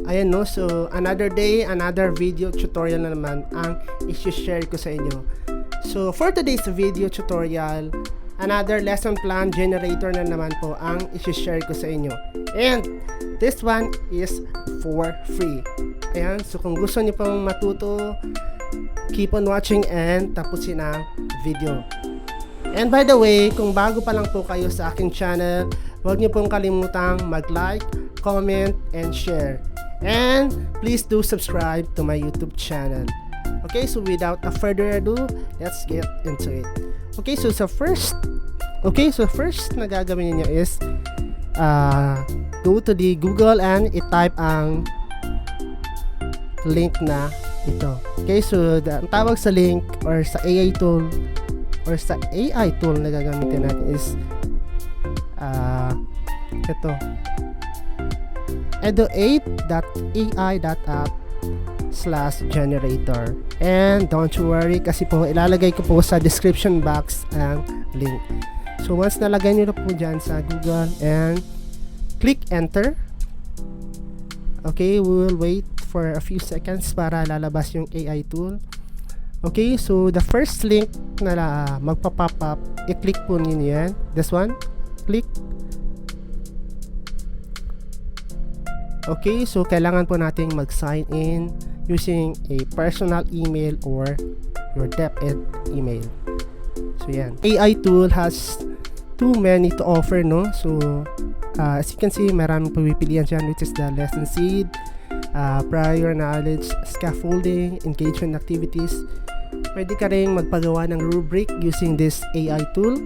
ayan no, so another day, another video tutorial na naman ang i-share ko sa inyo. So for today's video tutorial, another lesson plan generator na naman po ang i-share ko sa inyo. And this one is for free. Ayan, so kung gusto niyo pong matuto, keep on watching and tapusin ang video. And by the way, kung bago pa lang po kayo sa aking channel, huwag niyo pong kalimutang mag-like, comment, and share. And please do subscribe to my YouTube channel. Okay, so without a further ado, let's get into it. Okay, so first na gagawin niyo is go to the Google and i-type ang link na ito. Okay, so ang tawag sa link or sa AI tool na gagamitin natin is ito, edu8.ai.app/generator. And don't worry kasi po ilalagay ko po sa description box ang link. So once nalagay nyo na po dyan sa Google and click enter, okay, we will wait for a few seconds para lalabas yung AI tool. Okay, so the first link na magpa-pop up, i-click po ninyo yan. This one, click. Okay, so kailangan po nating mag-sign in using a personal email or your DepEd email. So yan. AI tool has too many to offer, no? So as you can see, maraming pagpipilian dyan, which is the lesson seed, prior knowledge, scaffolding, engagement activities. Pwede ka rin magpagawa ng rubric using this AI tool.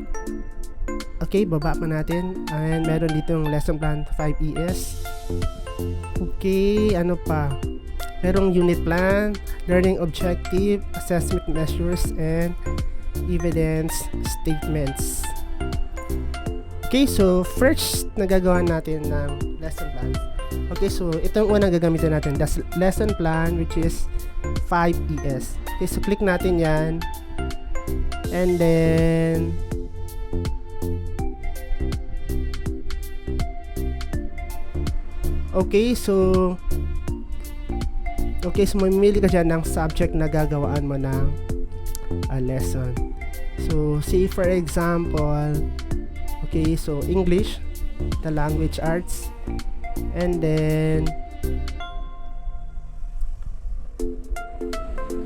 Okay, baba pa natin. And meron dito yung lesson plan 5ES. Okay, ano pa? Merong unit plan, learning objective, assessment measures, and evidence statements. Okay, so first nagagawa natin ng lesson plan. Okay, so ito yung unang gagamitin natin, the lesson plan, which is 5ES. Okay, so click natin yan. And then okay, so mamimili ka dyan ng subject na gagawaan mo ng lesson. So say for example, okay, so English, the language arts, and then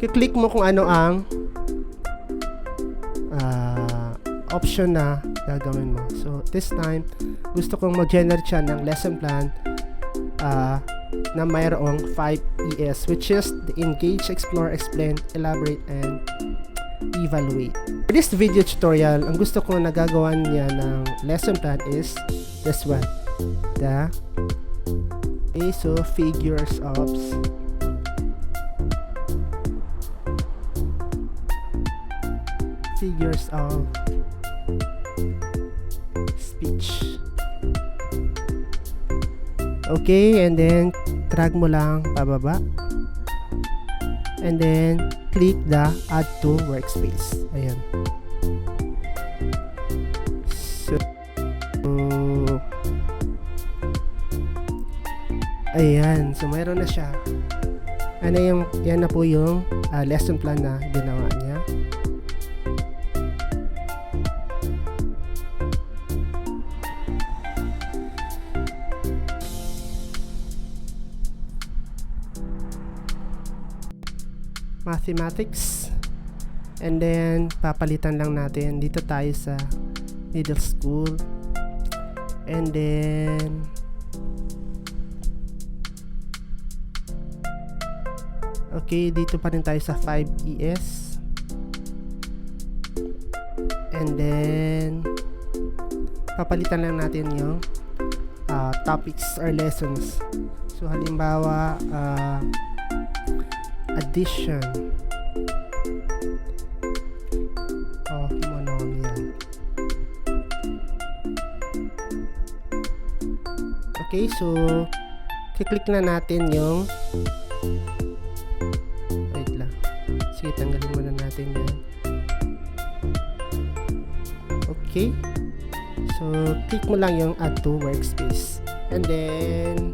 i-click mo kung ano ang option na gagawin mo. So this time gusto kong mag-generate siya ng lesson plan na mayroong 5ES, which is the engage, explore, explain, elaborate, and evaluate. For this video tutorial, ang gusto ko nagagawa niya ng lesson plan is this one, the figures of speech. Okay, and then drag mo lang pababa. And then click the add to workspace. Ayan. So ayan, so mayroon na siya. Yan na po yung lesson plan na ginawa niya. Mathematics, and then papalitan lang natin dito tayo sa middle school, and then okay, dito pa rin tayo sa 5ES, and then papalitan lang natin yung topics or lessons. So halimbawa addition of monomial. Okay, so kiklik na natin yung wait lang, sige, tanggalin muna natin yan. Okay, so click mo lang yung add to workspace, and then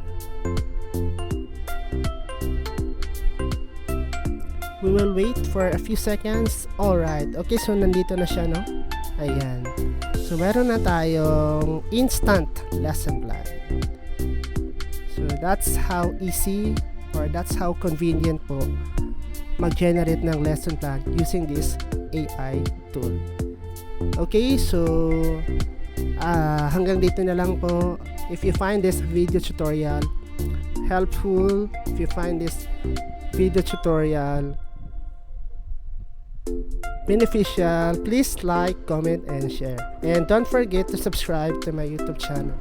We will wait for a few seconds. Alright, okay, so nandito na siya, no? Ayan. So meron na tayong instant lesson plan. So that's how easy or that's how convenient po mag-generate ng lesson plan using this AI tool. Okay, so hanggang dito na lang po. If you find this video tutorial helpful, if you find this video tutorial beneficial, please like, comment, and share. And don't forget to subscribe to my YouTube channel.